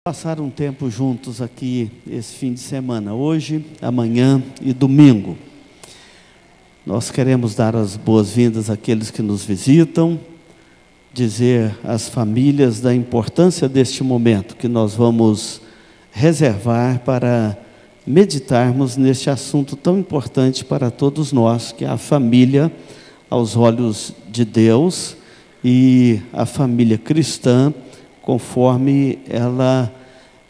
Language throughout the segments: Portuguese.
Passar um tempo juntos aqui esse fim de semana, hoje, amanhã e domingo. Nós queremos dar as boas-vindas àqueles que nos visitam, dizer às famílias da importância deste momento que nós vamos reservar para meditarmos neste assunto tão importante para todos nós, que é a família aos olhos de Deus e a família cristã, conforme ela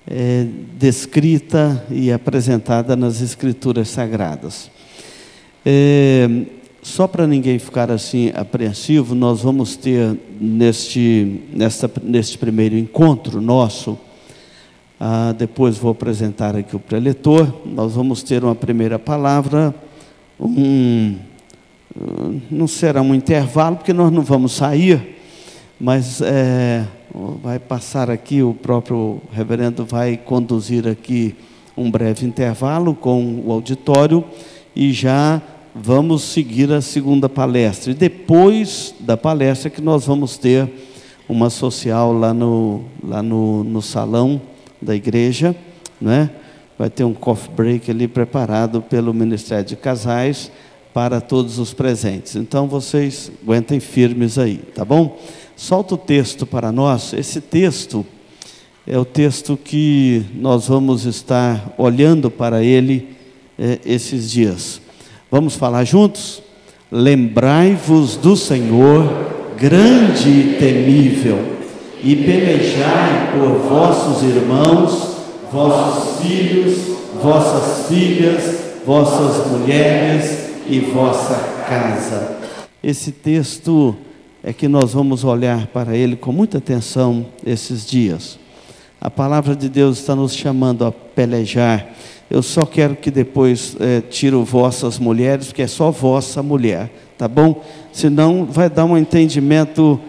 é descrita e apresentada nas Escrituras Sagradas. Só para ninguém ficar assim apreensivo, nós vamos ter neste primeiro encontro nosso, depois vou apresentar aqui o preletor, nós vamos ter uma primeira palavra, não será um intervalo, porque nós não vamos sair, mas vai passar aqui, o próprio reverendo vai conduzir aqui um breve intervalo com o auditório e já vamos seguir a segunda palestra. E depois da palestra que nós vamos ter uma social lá no salão da igreja, né? Vai ter um coffee break ali preparado pelo Ministério de Casais para todos os presentes. Então vocês aguentem firmes aí, tá bom? Solta o texto para nós. Esse texto é o texto que nós vamos estar olhando para ele esses dias. Vamos falar juntos? Lembrai-vos do Senhor, grande e temível, e pelejai por vossos irmãos, vossos filhos, vossas filhas, vossas mulheres e vossa casa. Esse texto é que nós vamos olhar para ele com muita atenção esses dias. A palavra de Deus está nos chamando a pelejar. Eu só quero que depois tiro vossas mulheres, porque é só vossa mulher, tá bom? Senão vai dar um entendimento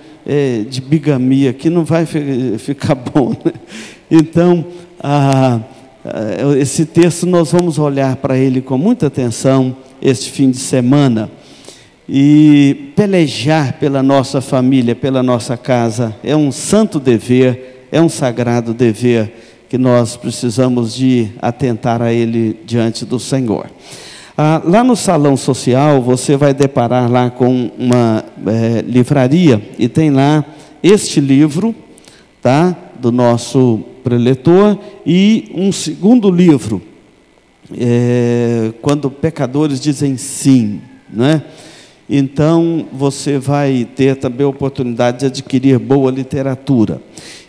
de bigamia, que não vai ficar bom, né? Então, esse texto nós vamos olhar para ele com muita atenção este fim de semana. E pelejar pela nossa família, pela nossa casa, é um santo dever, é um sagrado dever que nós precisamos de atentar a ele diante do Senhor. Lá no salão social, você vai deparar lá com uma livraria, e tem lá este livro, tá? Do nosso preletor, e um segundo livro, Quando Pecadores Dizem Sim, não é? Então, você vai ter também a oportunidade de adquirir boa literatura.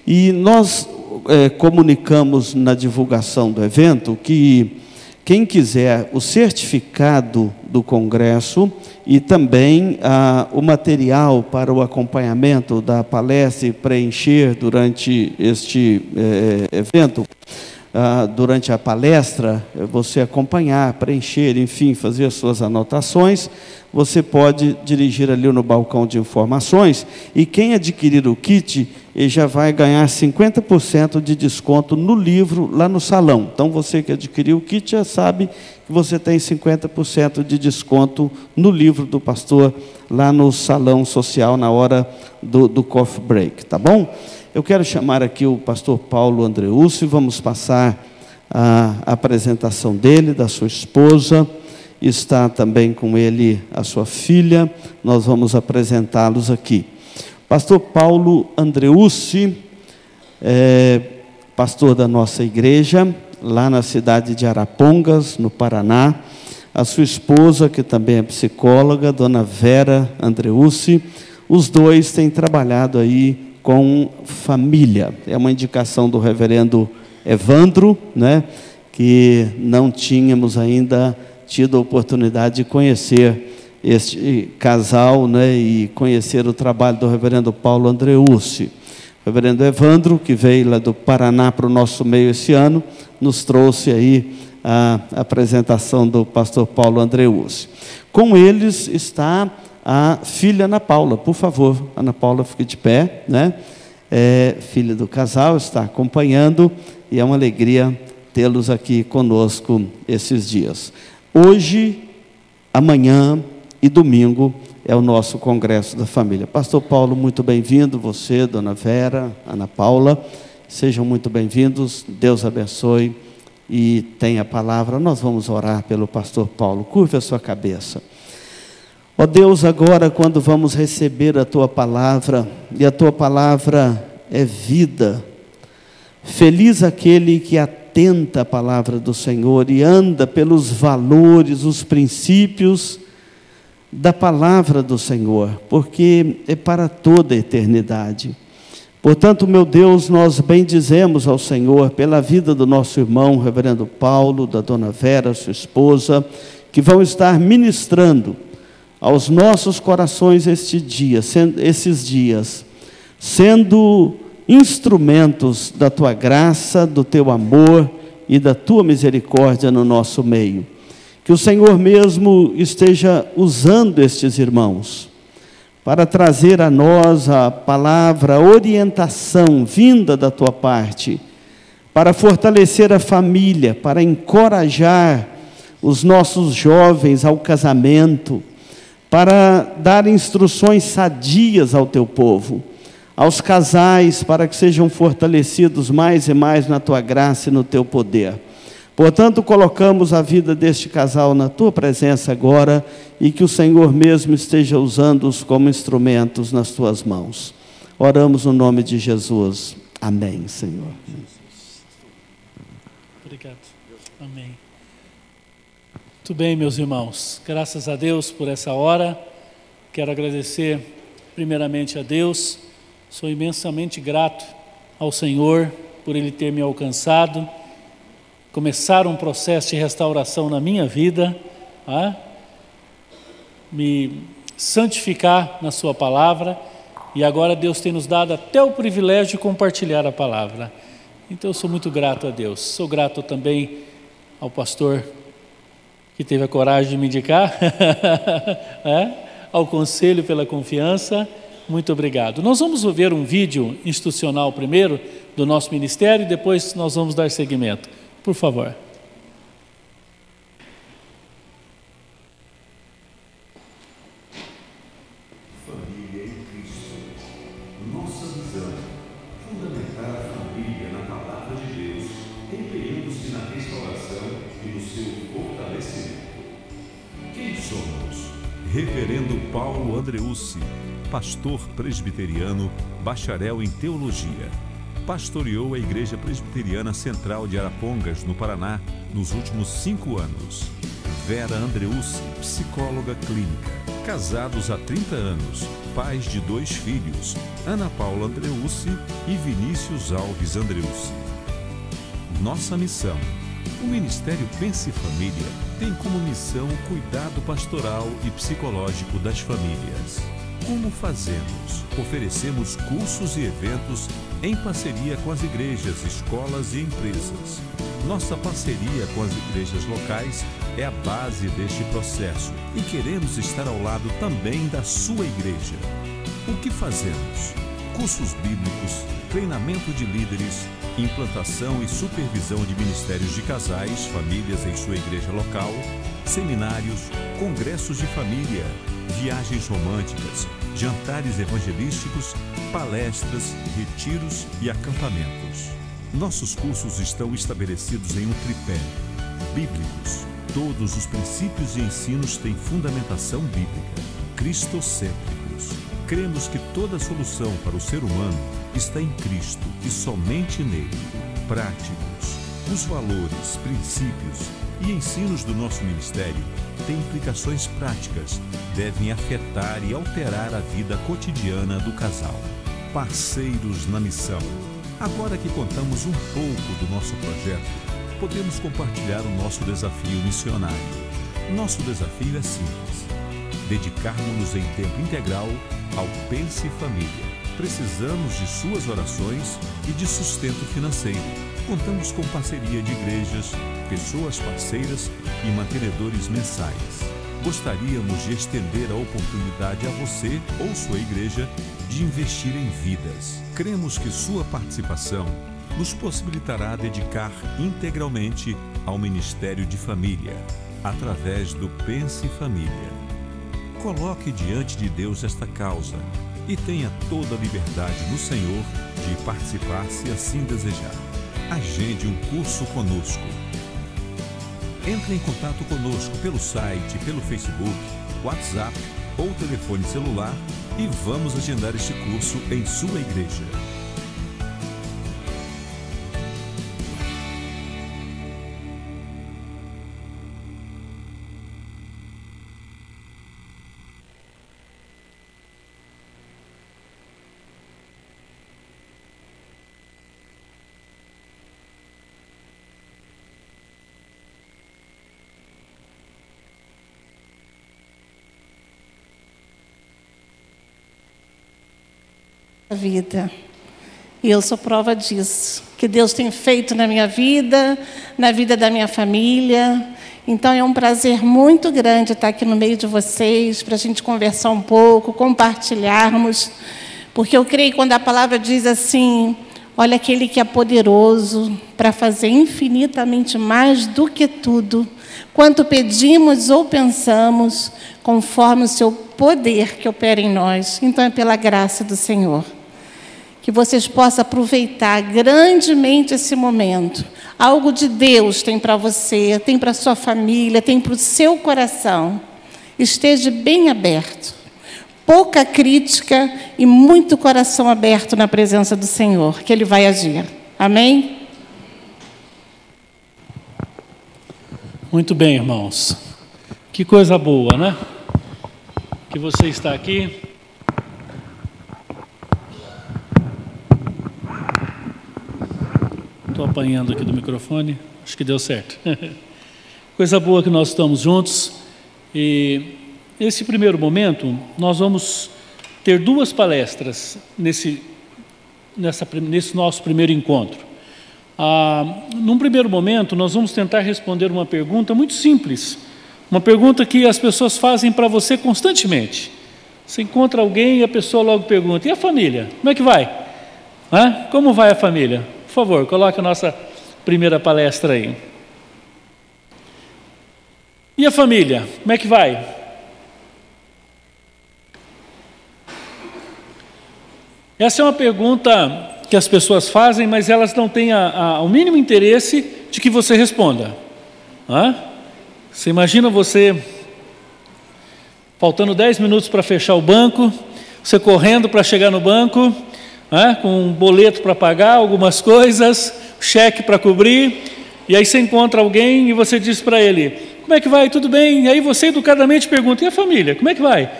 E nós comunicamos na divulgação do evento que quem quiser o certificado do congresso e também o material para o acompanhamento da palestra e preencher durante este evento, durante a palestra, você acompanhar, preencher, enfim, fazer as suas anotações, você pode dirigir ali no balcão de informações, e quem adquirir o kit, ele já vai ganhar 50% de desconto no livro lá no salão. Então, você que adquiriu o kit já sabe que você tem 50% de desconto no livro do pastor lá no salão social na hora do coffee break, tá bom? Eu quero chamar aqui o pastor Paulo Andreucci, vamos passar a apresentação dele, da sua esposa, está também com ele a sua filha, nós vamos apresentá-los aqui. Pastor Paulo Andreucci, pastor da nossa igreja, lá na cidade de Arapongas, no Paraná, a sua esposa, que também é psicóloga, dona Vera Andreucci, os dois têm trabalhado aí com família. É uma indicação do reverendo Evandro, né, que não tínhamos ainda tido a oportunidade de conhecer este casal, né, e conhecer o trabalho do reverendo Paulo Andreucci. O reverendo Evandro, que veio lá do Paraná para o nosso meio esse ano, nos trouxe aí a apresentação do pastor Paulo Andreucci. Com eles está a filha Ana Paula. Por favor, Ana Paula, fique de pé, né? Filha do casal, está acompanhando, e é uma alegria tê-los aqui conosco esses dias. Hoje, amanhã e domingo é o nosso congresso da família. Pastor Paulo, muito bem-vindo, você, dona Vera, Ana Paula, Sejam muito bem-vindos, Deus abençoe e tenha a palavra. Nós vamos orar pelo pastor Paulo. Curva a sua cabeça. Ó Deus, agora quando vamos receber a Tua palavra, e a Tua palavra é vida, feliz aquele que atenta à palavra do Senhor e anda pelos valores, os princípios da palavra do Senhor, porque é para toda a eternidade. Portanto, meu Deus, nós bendizemos ao Senhor pela vida do nosso irmão, reverendo Paulo, da dona Vera, sua esposa, que vão estar ministrando aos nossos corações esses dias, sendo instrumentos da Tua graça, do Teu amor e da Tua misericórdia no nosso meio. Que o Senhor mesmo esteja usando estes irmãos para trazer a nós a palavra, a orientação vinda da Tua parte, para fortalecer a família, para encorajar os nossos jovens ao casamento, para dar instruções sadias ao Teu povo, aos casais, para que sejam fortalecidos mais e mais na Tua graça e no Teu poder. Portanto, colocamos a vida deste casal na Tua presença agora e que o Senhor mesmo esteja usando-os como instrumentos nas Tuas mãos. Oramos no nome de Jesus. Amém, Senhor. Obrigado. Amém. Muito bem, meus irmãos. Graças a Deus por essa hora. Quero agradecer primeiramente a Deus. Sou imensamente grato ao Senhor por Ele ter me alcançado, começar um processo de restauração na minha vida, me santificar na Sua palavra, e agora Deus tem nos dado até o privilégio de compartilhar a palavra. Então eu sou muito grato a Deus. Sou grato também ao pastor que teve a coragem de me indicar, ao conselho pela confiança. Muito obrigado. Nós vamos ver um vídeo institucional primeiro do nosso ministério e depois nós vamos dar seguimento. Por favor. Família em Cristo. Nossa visão: fundamentar a família na palavra de Deus, empenhando-se na restauração e no seu fortalecimento. Quem somos? Reverendo Paulo Andreucci, pastor presbiteriano, bacharel em teologia. Pastoreou a Igreja Presbiteriana Central de Arapongas, no Paraná, nos últimos 5 anos. Vera Andreucci, psicóloga clínica. Casados há 30 anos, pais de 2 filhos, Ana Paula Andreucci e Vinícius Alves Andreucci. Nossa missão: o Ministério Pense Família tem como missão o cuidado pastoral e psicológico das famílias. Como fazemos? Oferecemos cursos e eventos em parceria com as igrejas, escolas e empresas. Nossa parceria com as igrejas locais é a base deste processo e queremos estar ao lado também da sua igreja. O que fazemos? Cursos bíblicos, treinamento de líderes, implantação e supervisão de ministérios de casais, famílias em sua igreja local, seminários, congressos de família, viagens românticas, jantares evangelísticos, palestras, retiros e acampamentos. Nossos cursos estão estabelecidos em um tripé: bíblicos. Todos os princípios e ensinos têm fundamentação bíblica. Cristocêntricos. Cremos que toda a solução para o ser humano está em Cristo e somente nele. Práticos. Os valores, princípios e ensinos do nosso ministério têm implicações práticas, devem afetar e alterar a vida cotidiana do casal. Parceiros na missão. Agora que contamos um pouco do nosso projeto, podemos compartilhar o nosso desafio missionário. Nosso desafio é simples: dedicarmos-nos em tempo integral ao Pense Família. Precisamos de suas orações e de sustento financeiro. Contamos com parceria de igrejas, pessoas parceiras e mantenedores mensais. Gostaríamos de estender a oportunidade a você ou sua igreja de investir em vidas. Cremos que sua participação nos possibilitará dedicar integralmente ao Ministério de Família, através do Pense Família. Coloque diante de Deus esta causa e tenha toda a liberdade no Senhor de participar se assim desejar. Agende um curso conosco. Entre em contato conosco pelo site, pelo Facebook, WhatsApp ou telefone celular e vamos agendar este curso em sua igreja. Vida. E eu sou prova disso, que Deus tem feito na minha vida, na vida da minha família. Então é um prazer muito grande estar aqui no meio de vocês, para a gente conversar um pouco, compartilharmos, porque eu creio quando a palavra diz assim, olha aquele que é poderoso para fazer infinitamente mais do que tudo, quanto pedimos ou pensamos, conforme o seu poder que opera em nós. Então é pela graça do Senhor. Que vocês possam aproveitar grandemente esse momento. Algo de Deus tem para você, tem para a sua família, tem para o seu coração. Esteja bem aberto. Pouca crítica e muito coração aberto na presença do Senhor, que Ele vai agir. Amém? Muito bem, irmãos. Que coisa boa, né? Que você está aqui. Estou apanhando aqui do microfone, acho que deu certo. Coisa boa que nós estamos juntos. E nesse primeiro momento, nós vamos ter duas palestras nesse nosso primeiro encontro. Num primeiro momento, nós vamos tentar responder uma pergunta muito simples, uma pergunta que as pessoas fazem para você constantemente. Você encontra alguém e a pessoa logo pergunta, e a família? Como é que vai? Como vai a família? Por favor, coloque a nossa primeira palestra aí. E a família, como é que vai? Essa é uma pergunta que as pessoas fazem, mas elas não têm o mínimo interesse de que você responda. Você imagina você faltando 10 minutos para fechar o banco, você correndo para chegar no banco, com um boleto para pagar, algumas coisas, cheque para cobrir, e aí você encontra alguém e você diz para ele, como é que vai? Tudo bem? E aí você educadamente pergunta, e a família? Como é que vai?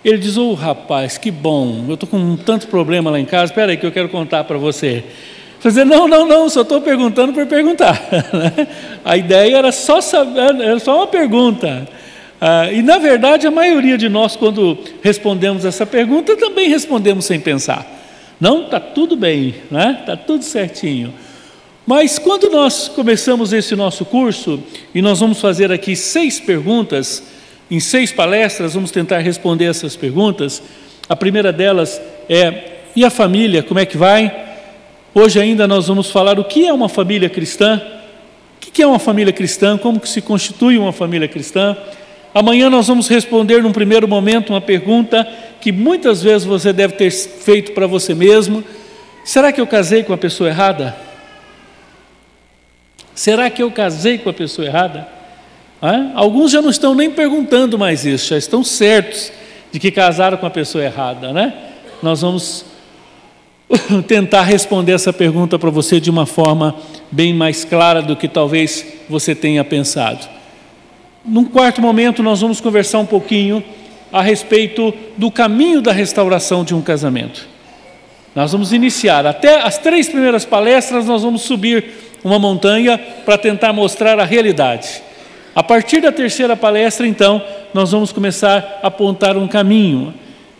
Ele diz, rapaz, que bom, eu estou com tanto problema lá em casa, espera aí que eu quero contar para você. Você diz, não, só estou perguntando por perguntar. A ideia era só saber, era só uma pergunta. E na verdade a maioria de nós, quando respondemos essa pergunta, também respondemos sem pensar. Não, está tudo bem, está tudo certinho. Mas quando nós começamos esse nosso curso, e nós vamos fazer aqui 6 perguntas, em 6 palestras, vamos tentar responder essas perguntas. A primeira delas é, e a família, como é que vai? Hoje ainda nós vamos falar o que é uma família cristã, o que é uma família cristã, como que se constitui uma família cristã. Amanhã nós vamos responder num primeiro momento uma pergunta que muitas vezes você deve ter feito para você mesmo. Será que eu casei com a pessoa errada? Será que eu casei com a pessoa errada? Alguns já não estão nem perguntando mais isso, já estão certos de que casaram com a pessoa errada, Nós vamos tentar responder essa pergunta para você de uma forma bem mais clara do que talvez você tenha pensado. Num quarto momento, nós vamos conversar um pouquinho a respeito do caminho da restauração de um casamento. Nós vamos iniciar, até as 3 primeiras palestras, nós vamos subir uma montanha para tentar mostrar a realidade. A partir da 3ª palestra, então, nós vamos começar a apontar um caminho.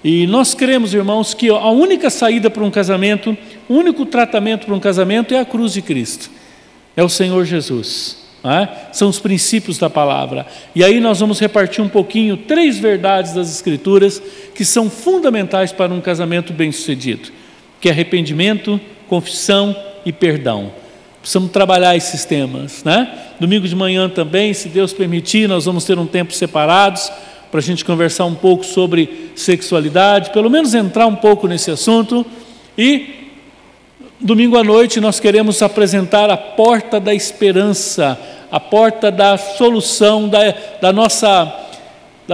E nós cremos, irmãos, que a única saída para um casamento, o único tratamento para um casamento é a cruz de Cristo, é o Senhor Jesus. São os princípios da palavra. E aí nós vamos repartir um pouquinho 3 verdades das Escrituras que são fundamentais para um casamento bem-sucedido, que é arrependimento, confissão e perdão. Precisamos trabalhar esses temas, Domingo de manhã também, se Deus permitir, nós vamos ter um tempo separados para a gente conversar um pouco sobre sexualidade, pelo menos entrar um pouco nesse assunto. E domingo à noite nós queremos apresentar a porta da esperança, a porta da solução, da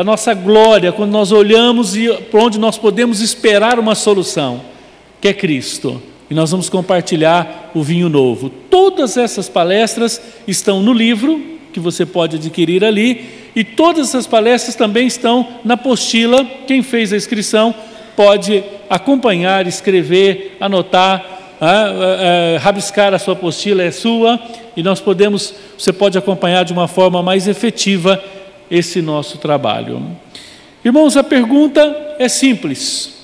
nossa glória, quando nós olhamos e para onde nós podemos esperar uma solução, que é Cristo. E nós vamos compartilhar o vinho novo. Todas essas palestras estão no livro, que você pode adquirir ali, e todas essas palestras também estão na apostila. Quem fez a inscrição pode acompanhar, escrever, anotar, rabiscar a sua apostila, é sua, e você pode acompanhar de uma forma mais efetiva esse nosso trabalho. Irmãos, a pergunta é simples: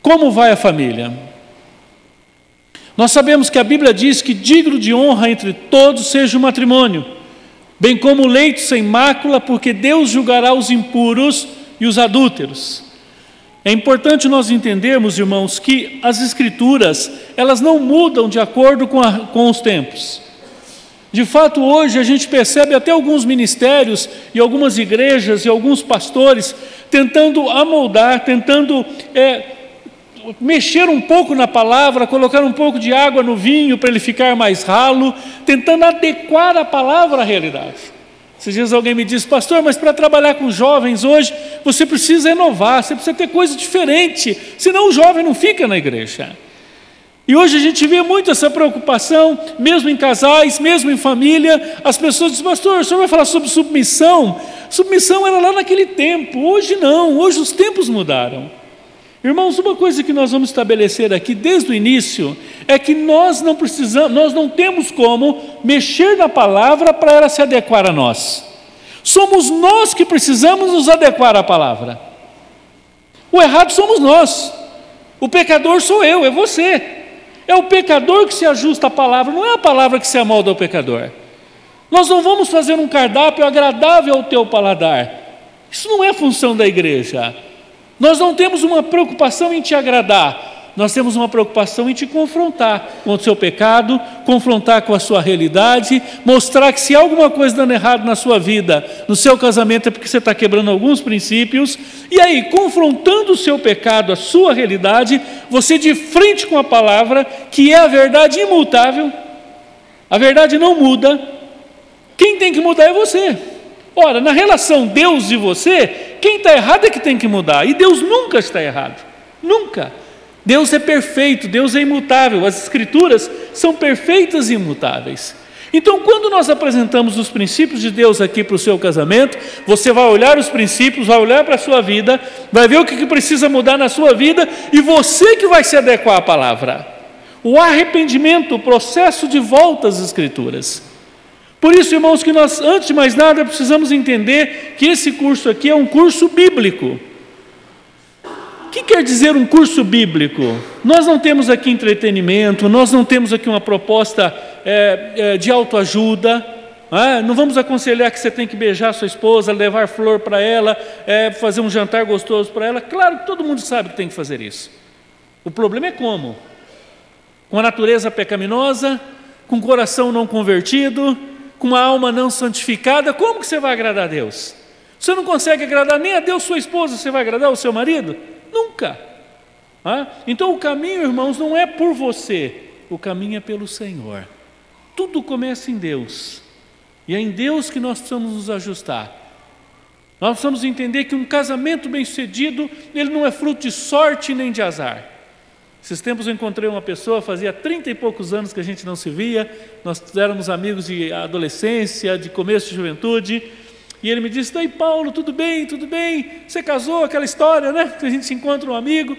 como vai a família? Nós sabemos que a Bíblia diz que digno de honra entre todos seja o matrimônio, bem como o leito sem mácula, porque Deus julgará os impuros e os adúlteros. É importante nós entendermos, irmãos, que as Escrituras, elas não mudam de acordo com os tempos. De fato, hoje a gente percebe até alguns ministérios e algumas igrejas e alguns pastores tentando amoldar, tentando mexer um pouco na palavra, colocar um pouco de água no vinho para ele ficar mais ralo, tentando adequar a palavra à realidade. Esses dias alguém me disse: pastor, mas para trabalhar com jovens hoje, você precisa inovar, você precisa ter coisa diferente, senão o jovem não fica na igreja. E hoje a gente vê muito essa preocupação, mesmo em casais, mesmo em família. As pessoas dizem: pastor, o senhor vai falar sobre submissão? Submissão era lá naquele tempo, hoje não, hoje os tempos mudaram. Irmãos, uma coisa que nós vamos estabelecer aqui desde o início é que nós não temos como mexer na palavra para ela se adequar a nós. Somos nós que precisamos nos adequar à palavra. O errado somos nós. O pecador sou eu, é você. É o pecador que se ajusta à palavra, não é a palavra que se amolda ao pecador. Nós não vamos fazer um cardápio agradável ao teu paladar. Isso não é função da igreja. Nós não temos uma preocupação em te agradar, nós temos uma preocupação em te confrontar com o seu pecado, confrontar com a sua realidade, mostrar que se há alguma coisa dando errado na sua vida, no seu casamento, é porque você está quebrando alguns princípios. E aí, confrontando o seu pecado, a sua realidade, você de frente com a palavra, que é a verdade imutável, a verdade não muda, quem tem que mudar é você. Ora, na relação Deus e você, quem está errado é que tem que mudar, e Deus nunca está errado, nunca. Deus é perfeito, Deus é imutável, as Escrituras são perfeitas e imutáveis. Então, quando nós apresentamos os princípios de Deus aqui para o seu casamento, você vai olhar os princípios, vai olhar para a sua vida, vai ver o que precisa mudar na sua vida, e você que vai se adequar à palavra. O arrependimento, o processo de volta às Escrituras. Por isso, irmãos, que nós, antes de mais nada, precisamos entender que esse curso aqui é um curso bíblico. O que quer dizer um curso bíblico? Nós não temos aqui entretenimento, nós não temos aqui uma proposta de autoajuda, não vamos aconselhar que você tem que beijar sua esposa, levar flor para ela, fazer um jantar gostoso para ela. Claro que todo mundo sabe que tem que fazer isso. O problema é como? Com a natureza pecaminosa, com o coração não convertido, com uma alma não santificada, como que você vai agradar a Deus? Você não consegue agradar nem a Deus, sua esposa, você vai agradar o seu marido? Nunca. Então o caminho, irmãos, não é por você, o caminho é pelo Senhor. Tudo começa em Deus, e é em Deus que nós precisamos nos ajustar. Nós precisamos entender que um casamento bem-sucedido, ele não é fruto de sorte nem de azar. Esses tempos eu encontrei uma pessoa, fazia 30 e poucos anos que a gente não se via, nós éramos amigos de adolescência, de começo de juventude, e ele me disse: daí Paulo, tudo bem, você casou, aquela história, né, que a gente se encontra um amigo.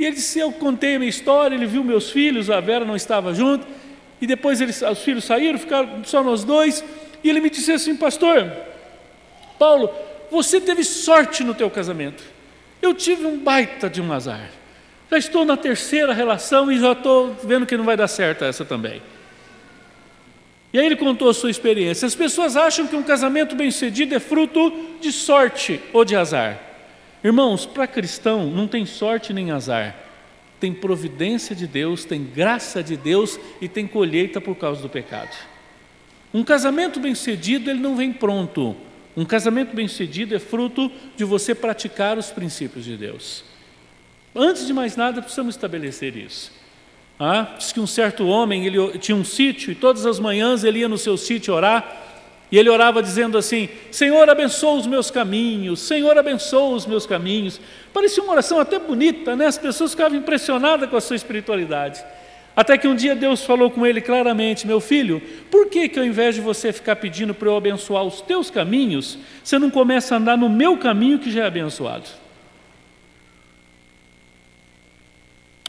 E ele disse: eu contei a minha história, ele viu meus filhos, a Vera não estava junto, e depois os filhos saíram, ficaram só nós dois, e ele me disse assim: pastor Paulo, você teve sorte no teu casamento, eu tive um baita de um azar. Já estou na terceira relação e já estou vendo que não vai dar certo essa também. E aí ele contou a sua experiência. As pessoas acham que um casamento bem-sucedido é fruto de sorte ou de azar. Irmãos, para cristão não tem sorte nem azar. Tem providência de Deus, tem graça de Deus e tem colheita por causa do pecado. Um casamento bem-sucedido, ele não vem pronto. Um casamento bem-sucedido é fruto de você praticar os princípios de Deus. Antes de mais nada, precisamos estabelecer isso. Diz que um certo homem, ele tinha um sítio, e todas as manhãs ele ia no seu sítio orar, e ele orava dizendo assim: Senhor, abençoa os meus caminhos, Senhor, abençoa os meus caminhos. Parecia uma oração até bonita, né? As pessoas ficavam impressionadas com a sua espiritualidade. Até que um dia Deus falou com ele claramente: meu filho, por que ao invés de você ficar pedindo para eu abençoar os teus caminhos, você não começa a andar no meu caminho que já é abençoado?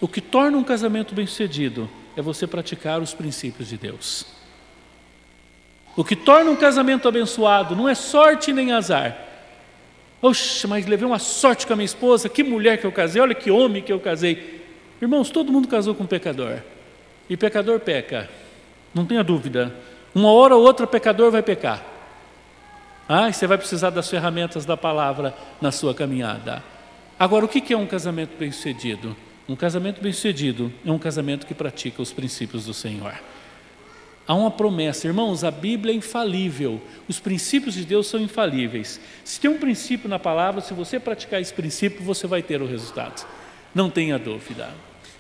O que torna um casamento bem-sucedido é você praticar os princípios de Deus. O que torna um casamento abençoado não é sorte nem azar. Oxe, mas levei uma sorte com a minha esposa, que mulher que eu casei, olha que homem que eu casei. Irmãos, todo mundo casou com um pecador. E pecador peca, não tenha dúvida. Uma hora ou outra pecador vai pecar. E você vai precisar das ferramentas da palavra na sua caminhada. Agora, o que é um casamento bem-sucedido? Um casamento bem-sucedido é um casamento que pratica os princípios do Senhor. Há uma promessa, irmãos, a Bíblia é infalível, os princípios de Deus são infalíveis. Se tem um princípio na palavra, se você praticar esse princípio, você vai ter o resultado, não tenha dúvida.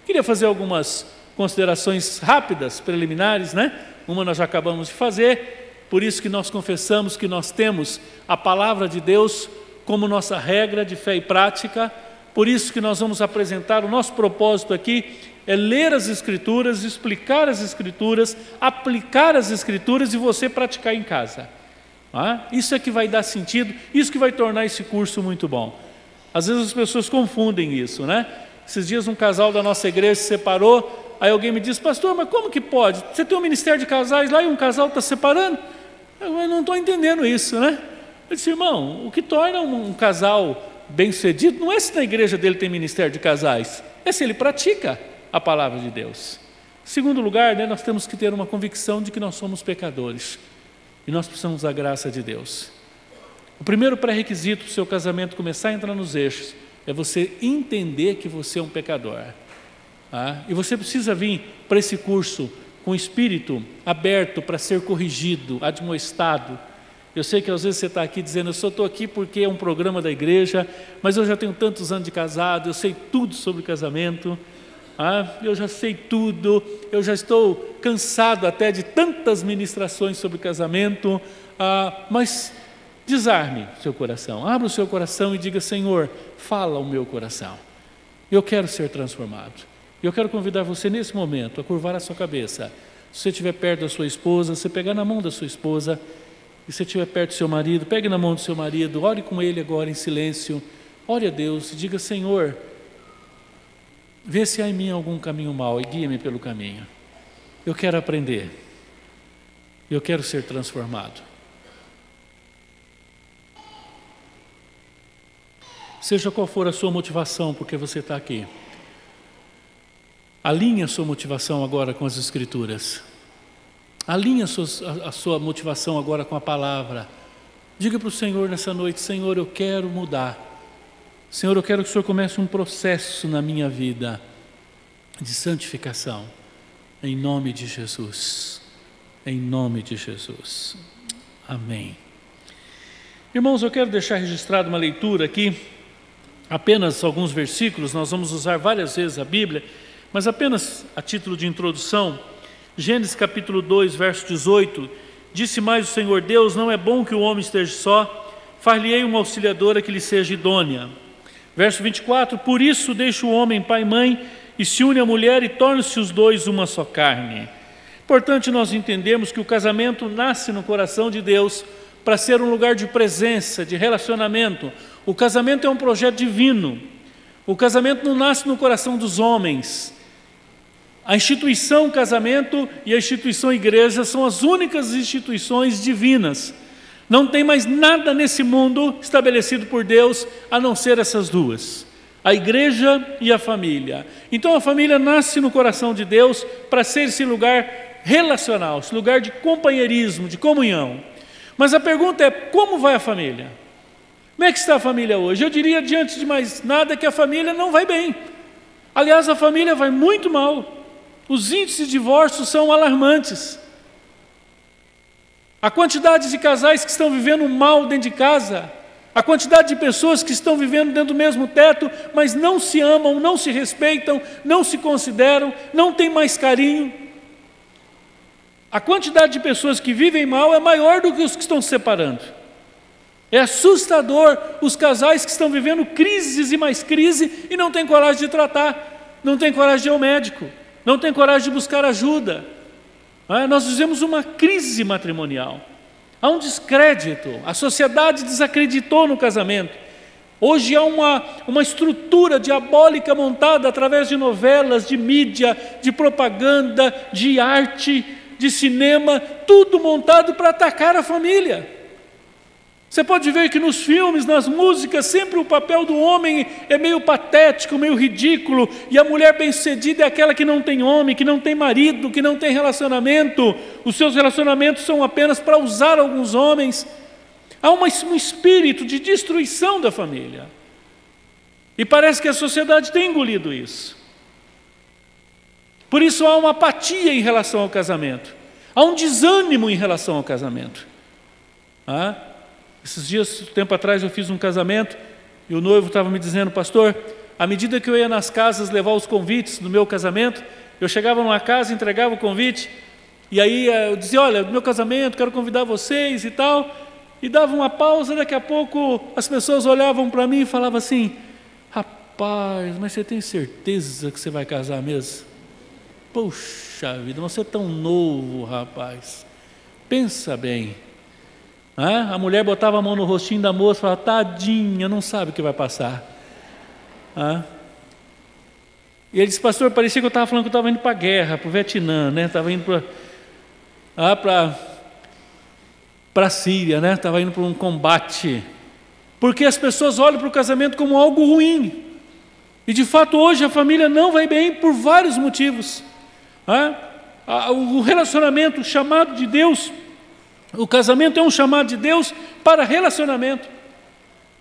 Queria fazer algumas considerações rápidas, preliminares, né? Uma nós já acabamos de fazer, por isso que nós confessamos que nós temos a palavra de Deus como nossa regra de fé e prática. Por isso que nós vamos apresentar, o nosso propósito aqui é ler as Escrituras, explicar as Escrituras, aplicar as Escrituras e você praticar em casa. Isso é que vai dar sentido, isso que vai tornar esse curso muito bom. Às vezes as pessoas confundem isso, né? Esses dias um casal da nossa igreja se separou, aí alguém me disse: pastor, mas como que pode? Você tem um ministério de casais lá e um casal está separando? Eu não estou entendendo isso, né? Eu disse: irmão, o que torna um casal bem-sucedido não é se na igreja dele tem ministério de casais, é se ele pratica a palavra de Deus. Em segundo lugar, né, nós temos que ter uma convicção de que nós somos pecadores e nós precisamos da graça de Deus. O primeiro pré-requisito para o seu casamento começar a entrar nos eixos é você entender que você é um pecador. E você precisa vir para esse curso com o espírito aberto para ser corrigido, admoestado. Eu sei que às vezes você está aqui dizendo: eu só estou aqui porque é um programa da igreja, mas eu já tenho tantos anos de casado, eu sei tudo sobre casamento, eu já sei tudo, eu já estou cansado até de tantas ministrações sobre casamento, mas desarme seu coração, abra o seu coração e diga: Senhor, fala o meu coração, eu quero ser transformado. Eu quero convidar você nesse momento a curvar a sua cabeça. Se você estiver perto da sua esposa, você pegar na mão da sua esposa. E se estiver perto do seu marido, pegue na mão do seu marido, ore com ele agora em silêncio, ore a Deus e diga: Senhor, vê se há em mim algum caminho mau e guia-me pelo caminho. Eu quero aprender, eu quero ser transformado. Seja qual for a sua motivação, porque você está aqui, alinhe a sua motivação agora com as Escrituras. Alinhe a sua motivação agora com a palavra. Diga para o Senhor nessa noite: Senhor, eu quero mudar. Senhor, eu quero que o Senhor comece um processo na minha vida de santificação. Em nome de Jesus. Em nome de Jesus. Amém. Irmãos, eu quero deixar registrado uma leitura aqui, apenas alguns versículos. Nós vamos usar várias vezes a Bíblia, mas apenas a título de introdução. Gênesis capítulo 2, verso 18, disse mais o Senhor Deus: não é bom que o homem esteja só, far-lhe-ei uma auxiliadora que lhe seja idônea. Verso 24, por isso deixa o homem pai e mãe, e se une à mulher, e tornam-se os dois uma só carne. Portanto, nós entendemos que o casamento nasce no coração de Deus para ser um lugar de presença, de relacionamento. O casamento é um projeto divino. O casamento não nasce no coração dos homens. A instituição casamento e a instituição igreja são as únicas instituições divinas. Não tem mais nada nesse mundo estabelecido por Deus a não ser essas duas: a igreja e a família. Então a família nasce no coração de Deus para ser esse lugar relacional, esse lugar de companheirismo, de comunhão. Mas a pergunta é: como vai a família? Como é que está a família hoje? Eu diria, diante de mais nada, que a família não vai bem. Aliás, a família vai muito mal. Os índices de divórcio são alarmantes. A quantidade de casais que estão vivendo mal dentro de casa, a quantidade de pessoas que estão vivendo dentro do mesmo teto, mas não se amam, não se respeitam, não se consideram, não têm mais carinho. A quantidade de pessoas que vivem mal é maior do que os que estão se separando. É assustador os casais que estão vivendo crises e mais crise e não têm coragem de tratar, não têm coragem de ir ao médico, não têm coragem de buscar ajuda. Nós vivemos uma crise matrimonial. Há um descrédito, a sociedade desacreditou no casamento. Hoje há uma estrutura diabólica montada através de novelas, de mídia, de propaganda, de arte, de cinema, tudo montado para atacar a família. Você pode ver que nos filmes, nas músicas, sempre o papel do homem é meio patético, meio ridículo, e a mulher bem-sucedida é aquela que não tem homem, que não tem marido, que não tem relacionamento. Os seus relacionamentos são apenas para usar alguns homens. Há um espírito de destruição da família. E parece que a sociedade tem engolido isso. Por isso há uma apatia em relação ao casamento. Há um desânimo em relação ao casamento. Esses dias, tempo atrás, eu fiz um casamento e o noivo estava me dizendo: pastor, à medida que eu ia nas casas levar os convites do meu casamento, eu chegava numa casa, entregava o convite, e aí eu dizia: olha, meu casamento, quero convidar vocês e tal, e dava uma pausa, daqui a pouco as pessoas olhavam para mim e falavam assim: rapaz, mas você tem certeza que você vai casar mesmo? Poxa vida, você é tão novo, rapaz, pensa bem. A mulher botava a mão no rostinho da moça e falava: tadinha, não sabe o que vai passar. E ele disse: pastor, parecia que eu estava falando que eu estava indo para a guerra, para o Vietnã, né? Estava indo para a Síria, né? Estava indo para um combate. Porque as pessoas olham para o casamento como algo ruim. E de fato hoje a família não vai bem por vários motivos. O relacionamento, o chamado de Deus, o casamento é um chamado de Deus para relacionamento.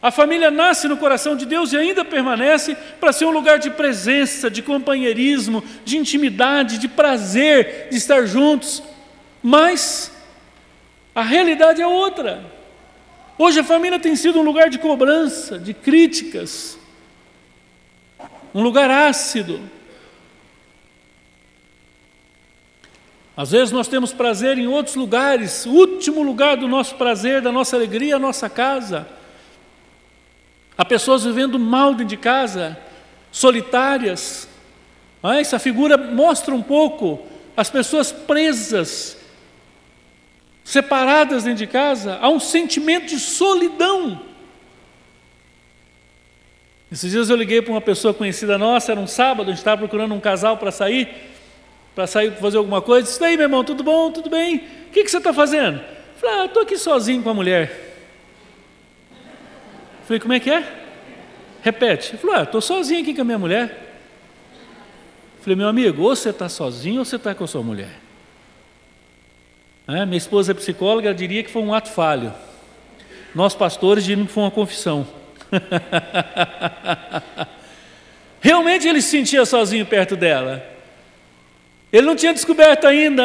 A família nasce no coração de Deus e ainda permanece para ser um lugar de presença, de companheirismo, de intimidade, de prazer de estar juntos. Mas a realidade é outra. Hoje a família tem sido um lugar de cobrança, de críticas, um lugar ácido. Às vezes nós temos prazer em outros lugares, o último lugar do nosso prazer, da nossa alegria, a nossa casa. Há pessoas vivendo mal dentro de casa, solitárias. Essa figura mostra um pouco as pessoas presas, separadas dentro de casa. Há um sentimento de solidão. Esses dias eu liguei para uma pessoa conhecida nossa, era um sábado, a gente estava procurando um casal para sair para fazer alguma coisa. Disse: e aí, meu irmão, tudo bom? Tudo bem? O que você está fazendo? Eu falei: estou aqui sozinho com a mulher. Eu falei: como é que é? Repete. Ele falou: estou sozinho aqui com a minha mulher. Eu falei: meu amigo, ou você está sozinho ou você está com a sua mulher. Minha esposa é psicóloga, ela diria que foi um ato falho. Nós pastores diríamos que foi uma confissão. Realmente ele se sentia sozinho perto dela. Ele não tinha descoberto ainda,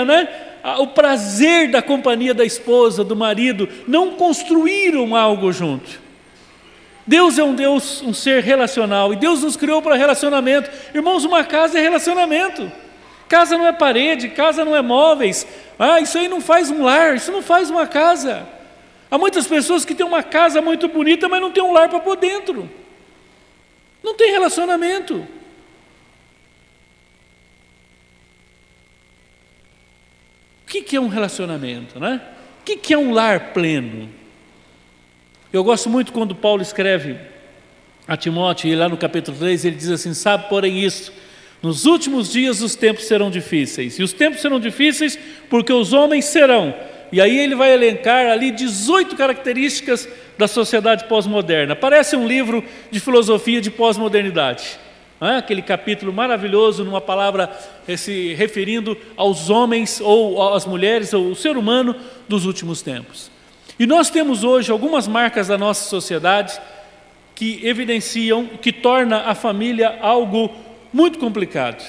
o prazer da companhia da esposa, do marido. Não construíram algo junto. Deus é um ser relacional, e Deus nos criou para relacionamento. Irmãos, uma casa é relacionamento. Casa não é parede, casa não é móveis. Isso aí não faz um lar, isso não faz uma casa. Há muitas pessoas que têm uma casa muito bonita, mas não tem um lar para pôr dentro. Não tem relacionamento. O que é um relacionamento, O que é um lar pleno? Eu gosto muito quando Paulo escreve a Timóteo, e lá no capítulo 3 ele diz assim: sabe, porém isso, nos últimos dias os tempos serão difíceis. E os tempos serão difíceis porque os homens serão. E aí ele vai elencar ali 18 características da sociedade pós-moderna. Parece um livro de filosofia de pós-modernidade. Aquele capítulo maravilhoso, numa palavra se referindo aos homens ou às mulheres, ou o ser humano dos últimos tempos. E nós temos hoje algumas marcas da nossa sociedade que evidenciam, que torna a família algo muito complicado.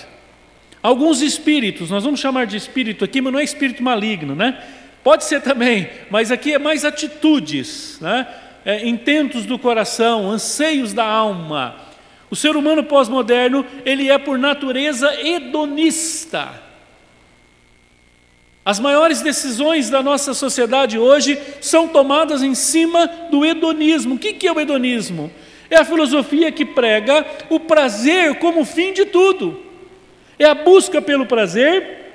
Alguns espíritos, nós vamos chamar de espírito aqui, mas não é espírito maligno, Pode ser também, mas aqui é mais atitudes, né? Intentos do coração, anseios da alma. O ser humano pós-moderno, ele é por natureza hedonista. As maiores decisões da nossa sociedade hoje são tomadas em cima do hedonismo. O que é o hedonismo? É a filosofia que prega o prazer como fim de tudo. É a busca pelo prazer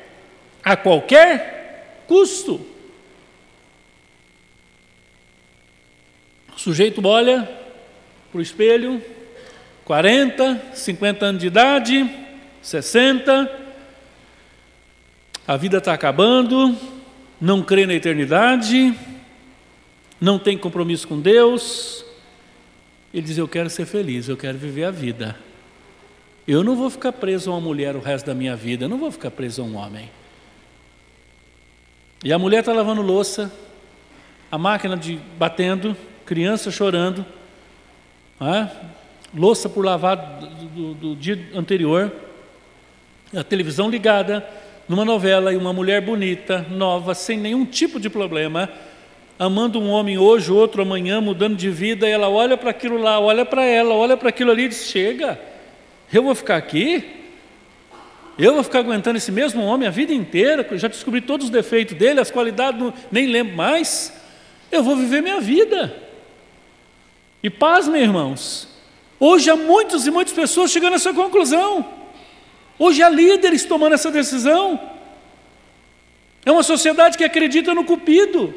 a qualquer custo. O sujeito olha para o espelho, 40, 50 anos de idade, 60, a vida está acabando, não crê na eternidade, não tem compromisso com Deus. Ele diz: eu quero ser feliz, eu quero viver a vida. Eu não vou ficar preso a uma mulher o resto da minha vida, eu não vou ficar preso a um homem. E a mulher está lavando louça, a máquina batendo, criança chorando, louça por lavar do dia anterior, a televisão ligada, numa novela, e uma mulher bonita, nova, sem nenhum tipo de problema, amando um homem hoje, outro amanhã, mudando de vida, e ela olha para aquilo lá, olha para ela, olha para aquilo ali e diz: chega, eu vou ficar aqui? Eu vou ficar aguentando esse mesmo homem a vida inteira? Já descobri todos os defeitos dele, as qualidades, nem lembro mais. Eu vou viver minha vida. E pasmem, irmãos, hoje há muitas e muitas pessoas chegando a essa conclusão. Hoje há líderes tomando essa decisão. É uma sociedade que acredita no cupido.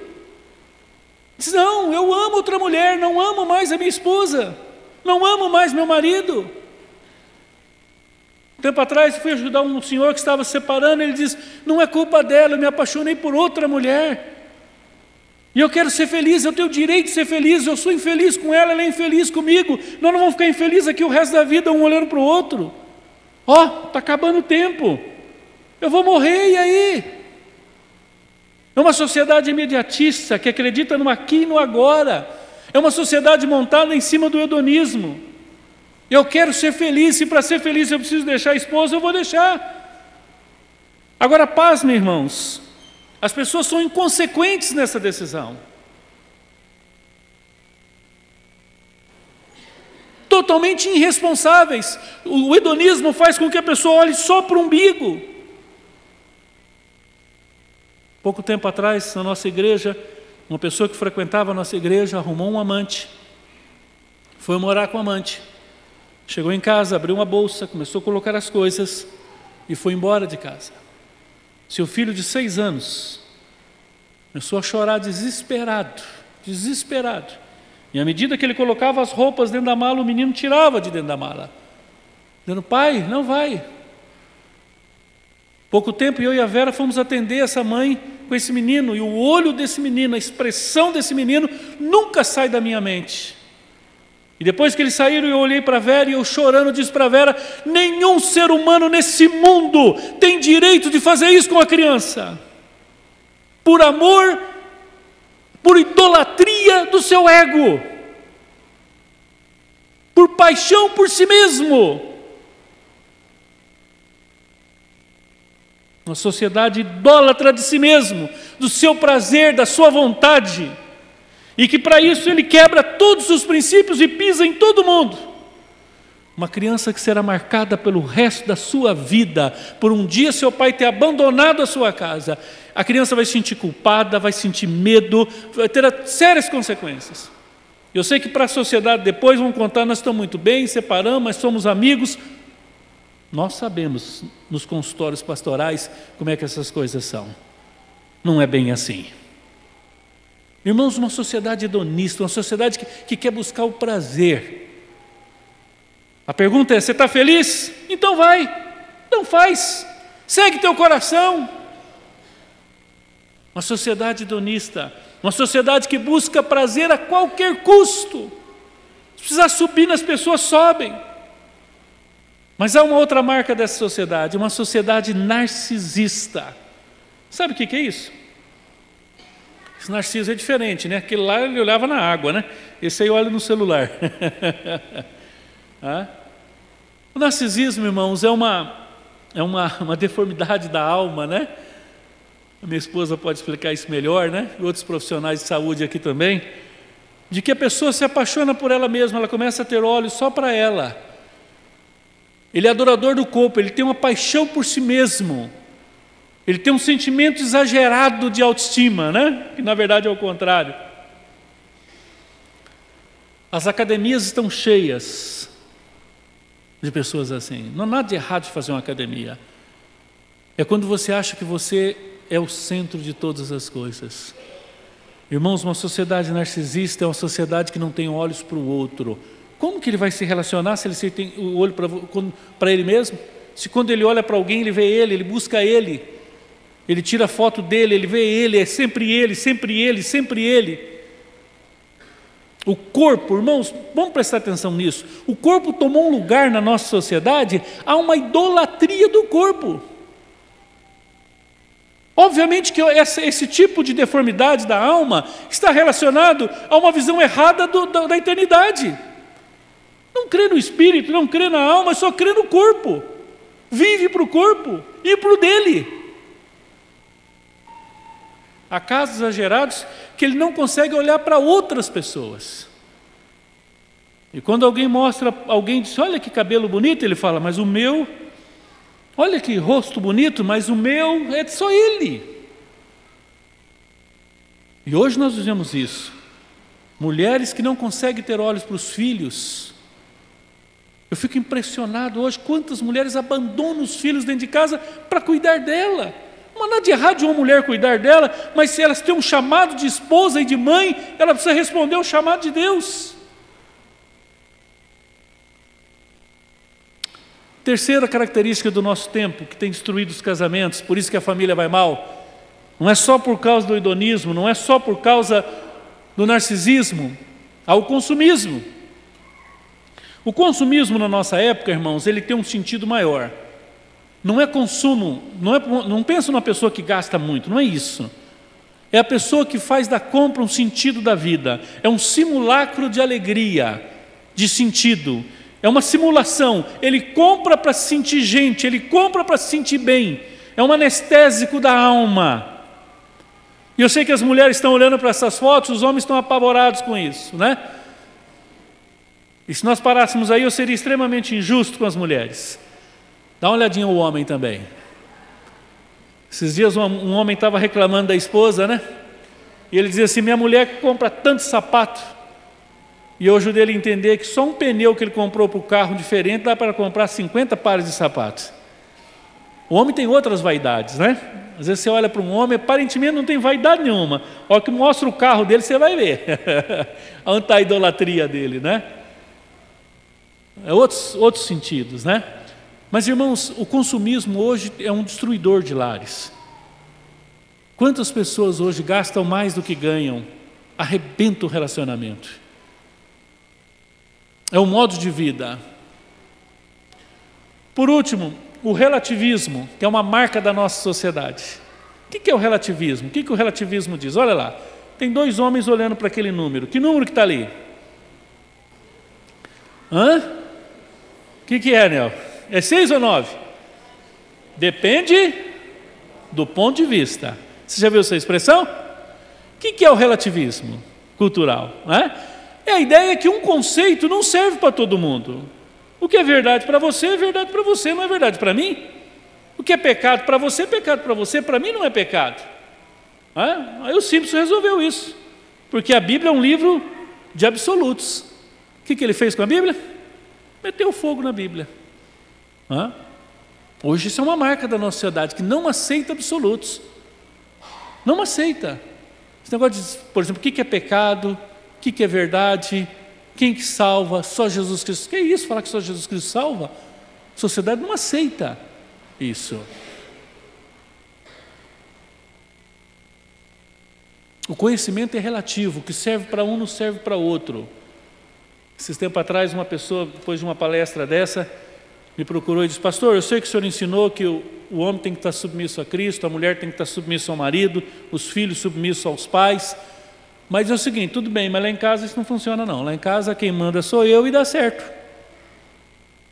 Diz: não, eu amo outra mulher, não amo mais a minha esposa, não amo mais meu marido. Tempo atrás fui ajudar um senhor que estava se separando, ele diz: não é culpa dela, eu me apaixonei por outra mulher. E eu quero ser feliz, eu tenho o direito de ser feliz, eu sou infeliz com ela, ela é infeliz comigo. Nós não vamos ficar infelizes aqui o resto da vida, um olhando para o outro. Está acabando o tempo, eu vou morrer, e aí? É uma sociedade imediatista, que acredita no aqui e no agora. É uma sociedade montada em cima do hedonismo. Eu quero ser feliz, se para ser feliz eu preciso deixar a esposa, eu vou deixar. Agora, pasmem, irmãos, as pessoas são inconsequentes nessa decisão. Totalmente irresponsáveis. O hedonismo faz com que a pessoa olhe só para o umbigo. Pouco tempo atrás, na nossa igreja, uma pessoa que frequentava a nossa igreja arrumou um amante, foi morar com o amante. Chegou em casa, abriu uma bolsa, começou a colocar as coisas e foi embora de casa. Seu filho de 6 anos começou a chorar desesperado. E à medida que ele colocava as roupas dentro da mala, o menino tirava de dentro da mala, dizendo: pai, não vai. Pouco tempo eu e a Vera fomos atender essa mãe com esse menino, e o olho desse menino, a expressão desse menino nunca sai da minha mente. E depois que eles saíram, eu olhei para a Vera e eu chorando disse para a Vera: nenhum ser humano nesse mundo tem direito de fazer isso com a criança. Por amor, por idolatria do seu ego, por paixão por si mesmo. Uma sociedade idólatra de si mesmo, do seu prazer, da sua vontade, e que para isso ele quebra todos os princípios e pisa em todo mundo. Uma criança que será marcada pelo resto da sua vida, por um dia seu pai ter abandonado a sua casa. A criança vai se sentir culpada, vai sentir medo, vai ter sérias consequências. Eu sei que para a sociedade depois vão contar: nós estamos muito bem, separamos, mas somos amigos. Nós sabemos, nos consultórios pastorais, como é que essas coisas são. Não é bem assim. Irmãos, uma sociedade hedonista, uma sociedade que quer buscar o prazer. A pergunta é: você está feliz? Então vai, então faz, segue teu coração. Uma sociedade hedonista, uma sociedade que busca prazer a qualquer custo. Se precisar subir nas pessoas, sobem. Mas há uma outra marca dessa sociedade, uma sociedade narcisista. Sabe o que é isso? Esse narciso é diferente, né? Aquele lá ele olhava na água, né? Esse aí olha no celular. O narcisismo, irmãos, é uma deformidade da alma, né? a minha esposa pode explicar isso melhor, né? E outros profissionais de saúde aqui também, de que a pessoa se apaixona por ela mesma, ela começa a ter olhos só para ela. Ele é adorador do corpo, ele tem uma paixão por si mesmo. Ele tem um sentimento exagerado de autoestima, né? Que na verdade é o contrário. As academias estão cheias de pessoas assim. Não há nada de errado de fazer uma academia. É quando você acha que você é o centro de todas as coisas. Irmãos, uma sociedade narcisista é uma sociedade que não tem olhos para o outro. Como que ele vai se relacionar se ele tem o olho para ele mesmo? Se quando ele olha para alguém, ele vê ele busca ele, ele tira foto dele, ele vê ele, é sempre ele, sempre ele, sempre ele. O corpo, irmãos, vamos prestar atenção nisso. O corpo tomou um lugar na nossa sociedade, há uma idolatria do corpo. Obviamente que esse tipo de deformidade da alma está relacionado a uma visão errada da eternidade. Não crê no espírito, não crê na alma, só crê no corpo. Vive para o corpo e para o dele. Há casos exagerados que ele não consegue olhar para outras pessoas. E quando alguém diz, olha que cabelo bonito, ele fala, mas o meu, olha que rosto bonito, mas o meu é só ele. E hoje nós vivemos isso. Mulheres que não conseguem ter olhos para os filhos. Eu fico impressionado hoje, quantas mulheres abandonam os filhos dentro de casa para cuidar dela. Não há nada de errado de uma mulher cuidar dela, mas se elas têm um chamado de esposa e de mãe, ela precisa responder ao chamado de Deus. Terceira característica do nosso tempo, que tem destruído os casamentos, por isso que a família vai mal, não é só por causa do hedonismo, não é só por causa do narcisismo, há o consumismo. O consumismo na nossa época, irmãos, ele tem um sentido maior. Não é consumo, não pensa numa pessoa que gasta muito, não é isso. É a pessoa que faz da compra um sentido da vida. É um simulacro de alegria, de sentido. É uma simulação. Ele compra para se sentir gente, ele compra para se sentir bem. É um anestésico da alma. E eu sei que as mulheres estão olhando para essas fotos, os homens estão apavorados com isso, né? E se nós parássemos aí, eu seria extremamente injusto com as mulheres. Dá uma olhadinha ao homem também. Esses dias um homem estava reclamando da esposa, né? E ele dizia assim, minha mulher compra tanto sapato. E eu ajudei ele a entender que só um pneu que ele comprou para o carro diferente dá para comprar 50 pares de sapatos. O homem tem outras vaidades, né? Às vezes você olha para um homem, aparentemente não tem vaidade nenhuma. A hora que mostra o carro dele, você vai ver. Onde está a idolatria dele, né? É outros sentidos, né? Mas, irmãos, o consumismo hoje é um destruidor de lares. Quantas pessoas hoje gastam mais do que ganham? Arrebenta o relacionamento. É um modo de vida. Por último, o relativismo, que é uma marca da nossa sociedade. O que é o relativismo? O que o relativismo diz? Olha lá, tem dois homens olhando para aquele número. Que número que está ali? O que é, Nel? É 6 ou 9? Depende do ponto de vista. Você já viu essa expressão? O que é o relativismo cultural? É a ideia que um conceito não serve para todo mundo. O que é verdade para você, é verdade para você, não é verdade para mim. O que é pecado para você, é pecado para você, para mim não é pecado. Aí o Simpson resolveu isso. Porque a Bíblia é um livro de absolutos. O que ele fez com a Bíblia? Meteu fogo na Bíblia. Hoje isso é uma marca da nossa sociedade, que não aceita absolutos. Não aceita. Esse negócio de, por exemplo, o que é pecado, o que é verdade, quem que salva, só Jesus Cristo. Que é isso, falar que só Jesus Cristo salva? A sociedade não aceita isso. O conhecimento é relativo, o que serve para um não serve para outro. Esses tempos atrás, uma pessoa, depois de uma palestra dessa, me procurou e disse, pastor, eu sei que o senhor ensinou que o homem tem que estar submisso a Cristo, a mulher tem que estar submissa ao marido, os filhos submissos aos pais, mas é o seguinte, tudo bem, mas lá em casa isso não funciona não, lá em casa quem manda sou eu e dá certo.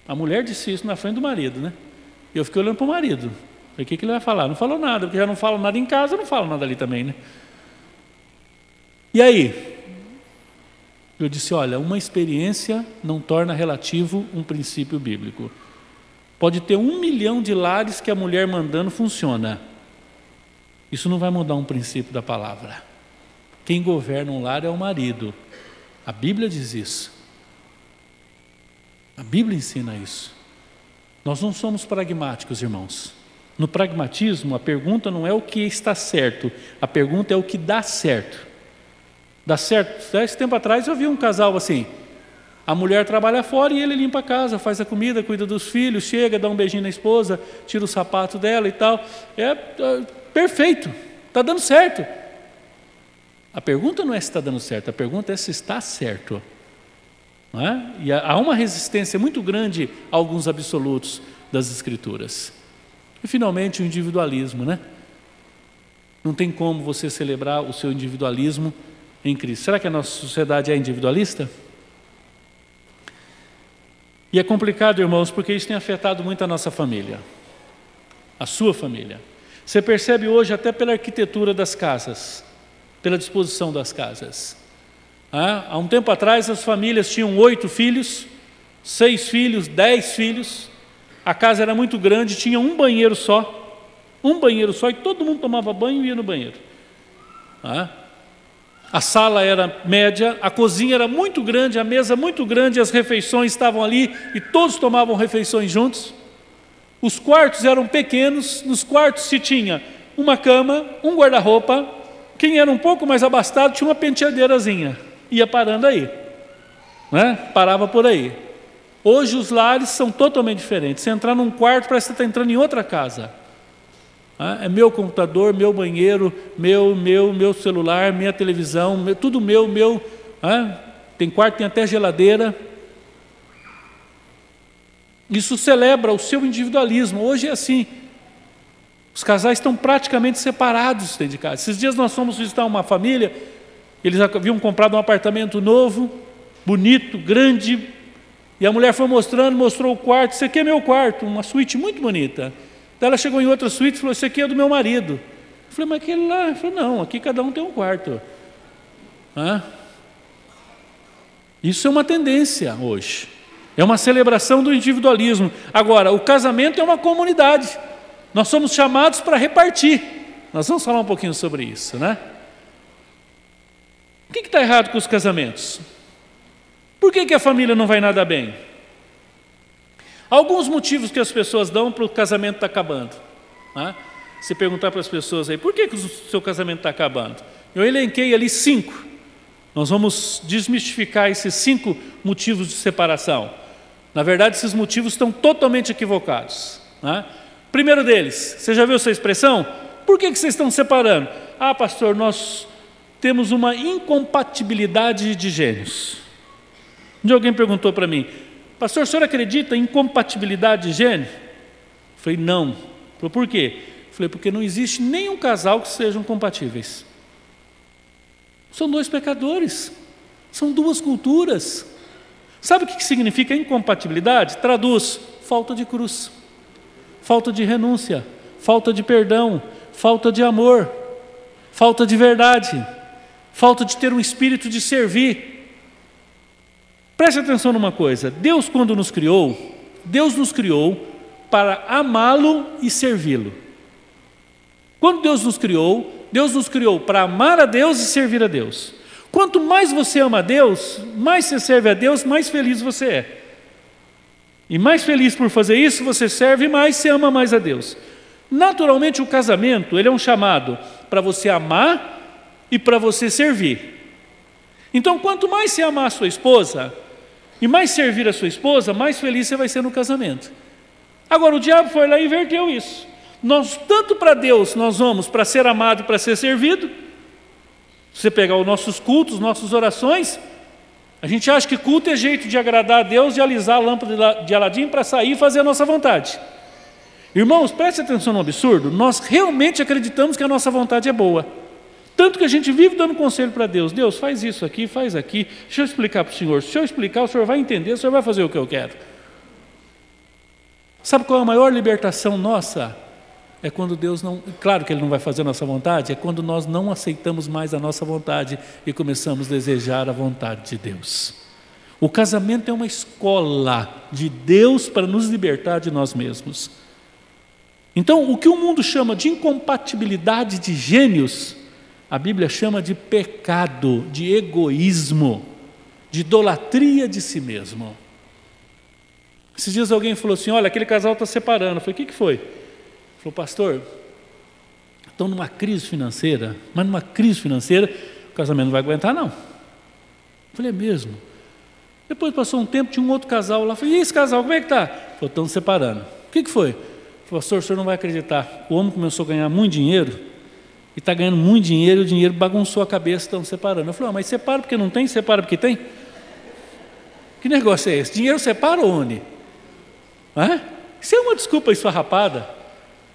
A mulher disse isso na frente do marido, né? E eu fiquei olhando para o marido, Falei, o que ele vai falar? Não falou nada, porque já não fala nada em casa, não fala nada ali também, né? E aí? Eu disse, olha, uma experiência não torna relativo um princípio bíblico. Pode ter 1 milhão de lares que a mulher mandando funciona. Isso não vai mudar um princípio da palavra. Quem governa um lar é o marido. A Bíblia diz isso. A Bíblia ensina isso. Nós não somos pragmáticos, irmãos. No pragmatismo, a pergunta não é o que está certo, a pergunta é o que dá certo. Dá certo? Esse tempo atrás eu vi um casal assim, a mulher trabalha fora e ele limpa a casa, faz a comida, cuida dos filhos, chega, dá um beijinho na esposa, tira o sapato dela e tal. É perfeito, está dando certo. A pergunta não é se está dando certo, a pergunta é se está certo. Não é? E há uma resistência muito grande a alguns absolutos das Escrituras. E finalmente o individualismo, né? Não tem como você celebrar o seu individualismo em Cristo. Será que a nossa sociedade é individualista? E é complicado, irmãos, porque isso tem afetado muito a nossa família, a sua família. Você percebe hoje até pela arquitetura das casas, pela disposição das casas. Há um tempo atrás as famílias tinham 8 filhos, 6 filhos, 10 filhos, a casa era muito grande, tinha um banheiro só e todo mundo tomava banho e ia no banheiro. A sala era média, a cozinha era muito grande, a mesa muito grande, as refeições estavam ali e todos tomavam refeições juntos. Os quartos eram pequenos, nos quartos se tinha uma cama, um guarda-roupa, quem era um pouco mais abastado tinha uma penteadeirazinha, ia parando aí, né? Parava por aí. Hoje os lares são totalmente diferentes, você entrar num quarto parece que você está entrando em outra casa. É meu computador, meu banheiro, meu celular, minha televisão, tudo meu. Tem quarto, tem até geladeira. Isso celebra o seu individualismo. Hoje é assim. Os casais estão praticamente separados dentro de casa. Esses dias nós fomos visitar uma família, eles haviam comprado um apartamento novo, bonito, grande, e a mulher foi mostrou o quarto. Isso aqui é meu quarto, uma suíte muito bonita. Daí ela chegou em outra suíte e falou, isso aqui é do meu marido. Eu falei, mas aquele lá? Ele falou, não, aqui cada um tem um quarto. Isso é uma tendência hoje. É uma celebração do individualismo. Agora, o casamento é uma comunidade. Nós somos chamados para repartir. Nós vamos falar um pouquinho sobre isso, né? O que está errado com os casamentos? Por que a família não vai nada bem? Alguns motivos que as pessoas dão para o casamento estar acabando. Se perguntar para as pessoas aí, por que o seu casamento está acabando? Eu elenquei ali 5. Nós vamos desmistificar esses 5 motivos de separação. Na verdade, esses motivos estão totalmente equivocados. Primeiro deles, você já viu essa expressão? Por que vocês estão separando? Ah, pastor, nós temos uma incompatibilidade de gênios. Um dia alguém perguntou para mim, pastor, o senhor acredita em incompatibilidade de gênero? Eu falei, não. Falei, por quê? Eu falei, porque não existe nenhum casal que sejam compatíveis. São 2 pecadores, são 2 culturas. Sabe o que significa incompatibilidade? Traduz, falta de cruz, falta de renúncia, falta de perdão, falta de amor, falta de verdade, falta de ter um espírito de servir. Preste atenção numa coisa, Deus quando nos criou, Deus nos criou para amá-lo e servi-lo. Quando Deus nos criou para amar a Deus e servir a Deus. Quanto mais você ama a Deus, mais você serve a Deus, mais feliz você é. E mais feliz por fazer isso, você serve mais, você ama mais a Deus. Naturalmente o casamento, ele é um chamado para você amar e para você servir. Então quanto mais você amar a sua esposa e mais servir a sua esposa, mais feliz você vai ser no casamento. Agora o diabo foi lá e inverteu isso. Nós, tanto para Deus, nós vamos para ser amado e para ser servido. Se você pegar os nossos cultos, nossas orações, a gente acha que culto é jeito de agradar a Deus, de alisar a lâmpada de Aladim para sair e fazer a nossa vontade. Irmãos, preste atenção no absurdo, nós realmente acreditamos que a nossa vontade é boa. Tanto que a gente vive dando conselho para Deus. Deus, faz isso aqui, faz aqui. Deixa eu explicar para o Senhor. Se eu explicar, o Senhor vai entender, o Senhor vai fazer o que eu quero. Sabe qual é a maior libertação nossa? é quando Deus não... Claro que Ele não vai fazer a nossa vontade, é quando nós não aceitamos mais a nossa vontade e começamos a desejar a vontade de Deus. O casamento é uma escola de Deus para nos libertar de nós mesmos. Então, o que o mundo chama de incompatibilidade de gênios, a Bíblia chama de pecado, de egoísmo, de idolatria de si mesmo. Esses dias alguém falou assim, olha, aquele casal está separando. Eu falei, o que foi? Ele falou, pastor, estão numa crise financeira, mas numa crise financeira o casamento não vai aguentar não. Eu falei, é mesmo? Depois passou um tempo, tinha um outro casal lá. Eu falei, e esse casal, como é que está? Ele falou, estão separando. O que foi? Eu falei, pastor, o senhor não vai acreditar. O homem começou a ganhar muito dinheiro, e está ganhando muito dinheiro, e o dinheiro bagunçou a cabeça, estão separando. Eu falei, mas separa porque não tem, separa porque tem? Que negócio é esse? Dinheiro separa onde? Isso é uma desculpa esfarrapada.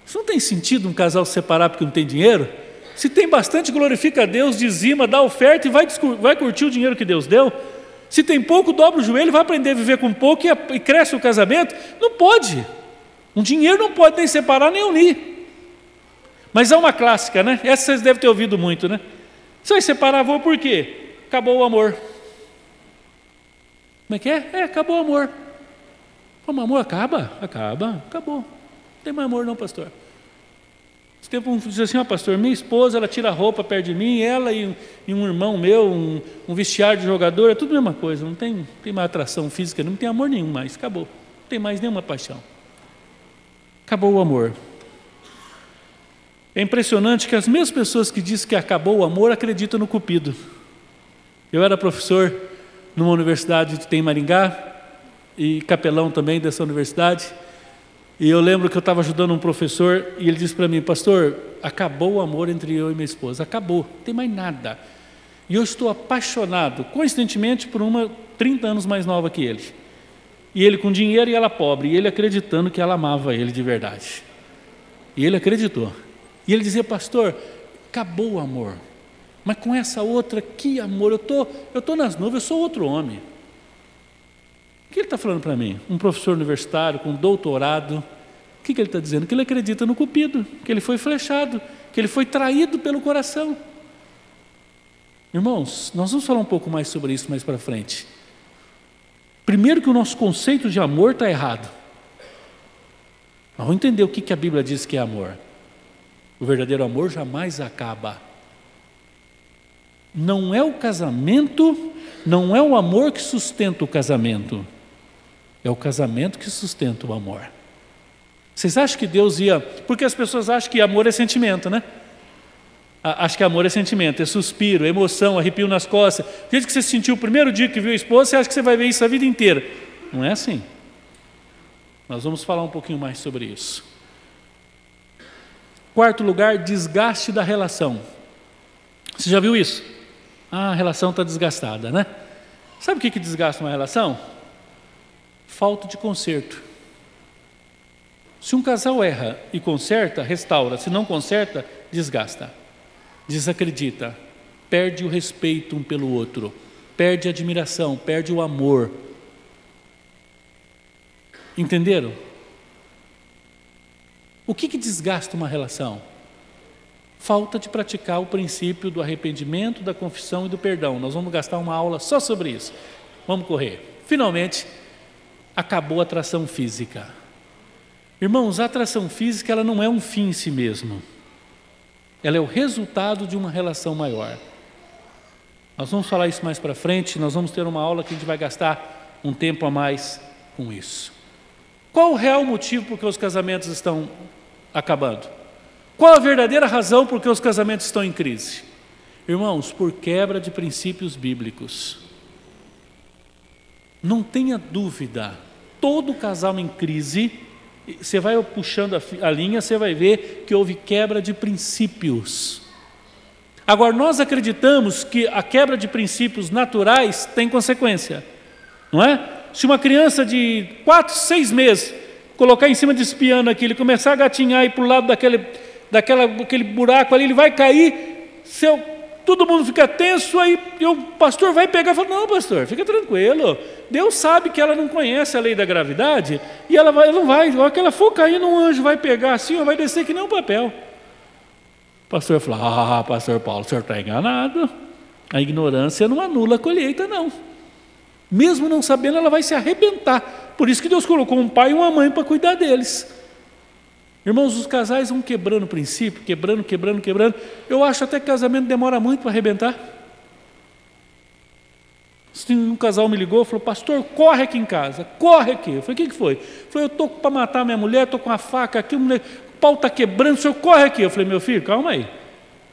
Isso não tem sentido um casal se separar porque não tem dinheiro? Se tem bastante, glorifica a Deus, dizima, dá oferta e vai curtir o dinheiro que Deus deu. Se tem pouco, dobra o joelho, vai aprender a viver com pouco e cresce o casamento. Não pode. Um dinheiro não pode nem separar nem unir. Mas há uma clássica, né? Essa vocês devem ter ouvido muito, né? Você vai separar, vou por quê? Acabou o amor. Como é que é? Acabou o amor. O amor acaba? Acabou. Não tem mais amor não, pastor. Esse tempo um diz assim, pastor, minha esposa, ela tira a roupa perto de mim, ela e um irmão meu, um vestiário de jogador, é tudo a mesma coisa, não tem mais atração física, não tem amor nenhum mais, acabou. Não tem mais nenhuma paixão. Acabou o amor. É impressionante que as mesmas pessoas que dizem que acabou o amor acreditam no Cupido. Eu era professor numa universidade que tem em Maringá, e capelão também dessa universidade, e eu lembro que eu estava ajudando um professor, e ele disse para mim, pastor, acabou o amor entre eu e minha esposa, acabou, não tem mais nada. E eu estou apaixonado, coincidentemente, por uma 30 anos mais nova que ele. E ele com dinheiro e ela pobre, e ele acreditando que ela amava ele de verdade. E ele acreditou. E ele dizia, pastor, acabou o amor, mas com essa outra, que amor, eu tô nas nuvens, eu sou outro homem. O que ele está falando para mim? Um professor universitário com doutorado, o que ele está dizendo? Que ele acredita no Cupido, que ele foi flechado, que ele foi traído pelo coração. Irmãos, nós vamos falar um pouco mais sobre isso mais para frente. Primeiro que o nosso conceito de amor está errado. Nós vamos entender o que a Bíblia diz que é amor. O verdadeiro amor jamais acaba. Não é o casamento, não é o amor que sustenta o casamento. É o casamento que sustenta o amor. Vocês acham que Deus ia... Porque as pessoas acham que amor é sentimento, né? Acho que amor é sentimento, é suspiro, é emoção, arrepio nas costas. Do jeito que você sentiu o primeiro dia que viu a esposa, você acha que você vai ver isso a vida inteira. Não é assim. Nós vamos falar um pouquinho mais sobre isso. Quarto lugar, desgaste da relação. Você já viu isso? A relação está desgastada, né? Sabe o que desgasta uma relação? Falta de conserto. Se um casal erra e conserta, restaura. Se não conserta, desgasta. Desacredita. Perde o respeito um pelo outro. Perde a admiração, perde o amor. Entenderam? O que desgasta uma relação? Falta de praticar o princípio do arrependimento, da confissão e do perdão. Nós vamos gastar uma aula só sobre isso. Vamos correr. Finalmente, acabou a atração física. Irmãos, a atração física ela não é um fim em si mesmo. Ela é o resultado de uma relação maior. Nós vamos falar isso mais para frente, nós vamos ter uma aula que a gente vai gastar um tempo a mais com isso. Qual o real motivo por que os casamentos estão acabando? Qual a verdadeira razão por que os casamentos estão em crise? Irmãos, por quebra de princípios bíblicos. Não tenha dúvida, todo casal em crise, você vai puxando a linha, você vai ver que houve quebra de princípios. Agora, nós acreditamos que a quebra de princípios naturais tem consequência, não é? Se uma criança de 4, 6 meses colocar em cima desse piano aqui, ele começar a gatinhar e ir para o lado daquele buraco ali, ele vai cair. Se eu todo mundo fica tenso, aí o pastor vai pegar e fala, não, pastor, fica tranquilo, Deus sabe que ela não conhece a lei da gravidade, e ela não vai, na hora que ela for cair, um anjo vai pegar assim, vai descer que nem um papel. O pastor fala, pastor Paulo, o senhor está enganado, a ignorância não anula a colheita, não. Mesmo não sabendo, ela vai se arrebentar. Por isso que Deus colocou um pai e uma mãe para cuidar deles. Irmãos, os casais vão quebrando o princípio, quebrando. Eu acho até que casamento demora muito para arrebentar. Um casal me ligou e falou, pastor, corre aqui em casa, corre aqui. Eu falei, o que foi? Ele falou, eu estou para matar minha mulher, estou com a faca aqui, o pau está quebrando, o senhor corre aqui. Eu falei, meu filho, calma aí.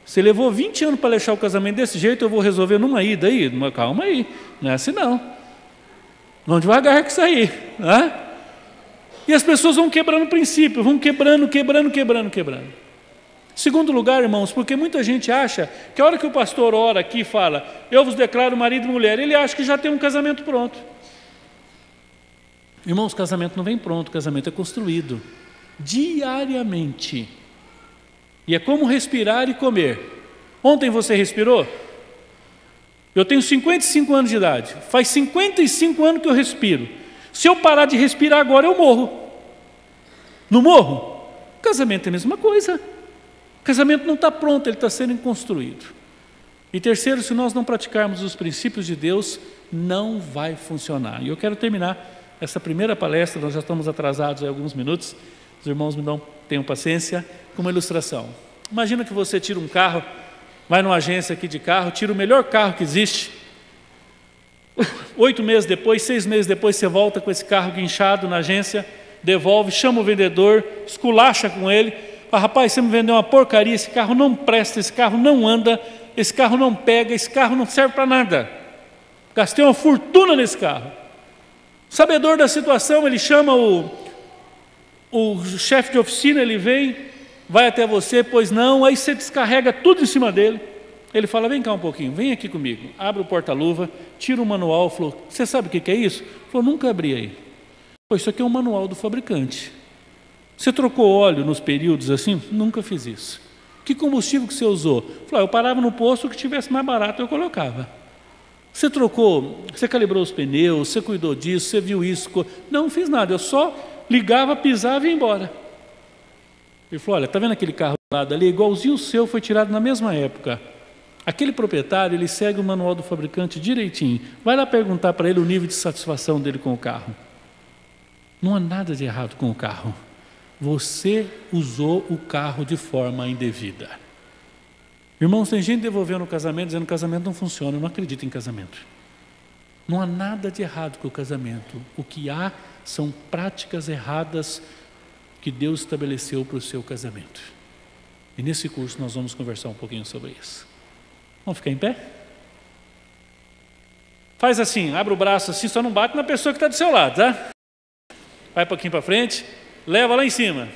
Você levou 20 anos para deixar o casamento desse jeito, eu vou resolver numa ida aí? Calma aí, não é assim não. Vamos devagar com isso aí. Né? E as pessoas vão quebrando o princípio, vão quebrando. Segundo lugar, irmãos, porque muita gente acha que a hora que o pastor ora aqui e fala, eu vos declaro marido e mulher, ele acha que já tem um casamento pronto. Irmãos, casamento não vem pronto, casamento é construído diariamente. E é como respirar e comer. Ontem você respirou? Eu tenho 55 anos de idade, faz 55 anos que eu respiro. Se eu parar de respirar agora, eu morro. Não morro? Casamento é a mesma coisa. Casamento não está pronto, ele está sendo construído. E terceiro, se nós não praticarmos os princípios de Deus, não vai funcionar. E eu quero terminar essa primeira palestra, nós já estamos atrasados há alguns minutos, os irmãos tenham paciência, com uma ilustração. Imagina que você tira um carro, vai numa agência aqui de carro, tira o melhor carro que existe, 8 meses depois, 6 meses depois, você volta com esse carro guinchado na agência, devolve, chama o vendedor, esculacha com ele, fala, rapaz, você me vendeu uma porcaria, esse carro não presta, esse carro não anda, esse carro não pega, esse carro não serve para nada. Gastei uma fortuna nesse carro. Sabedor da situação, ele chama o chefe de oficina, ele vem, vai até você, pois não, aí você descarrega tudo em cima dele. Ele fala, vem cá um pouquinho, vem aqui comigo. Abre o porta-luva, tira o manual, falou, você sabe o que é isso? Falou, nunca abri aí. Pô, isso aqui é um manual do fabricante. Você trocou óleo nos períodos assim? Nunca fiz isso. Que combustível que você usou? Falou, eu parava no posto, que tivesse mais barato eu colocava. Você trocou, você calibrou os pneus, você cuidou disso, você viu isso? Não fiz nada, eu só ligava, pisava e ia embora. Ele falou, olha, está vendo aquele carro do lado ali? Igualzinho o seu, foi tirado na mesma época. Aquele proprietário, ele segue o manual do fabricante direitinho. Vai lá perguntar para ele o nível de satisfação dele com o carro. Não há nada de errado com o carro. Você usou o carro de forma indevida. Irmãos, tem gente devolvendo o casamento, dizendo que o casamento não funciona. Eu não acredito em casamento. Não há nada de errado com o casamento. O que há são práticas erradas que Deus estabeleceu para o seu casamento. E nesse curso nós vamos conversar um pouquinho sobre isso. Vamos ficar em pé? Faz assim, abre o braço assim, só não bate na pessoa que está do seu lado, tá? Vai um pouquinho para frente, leva lá em cima.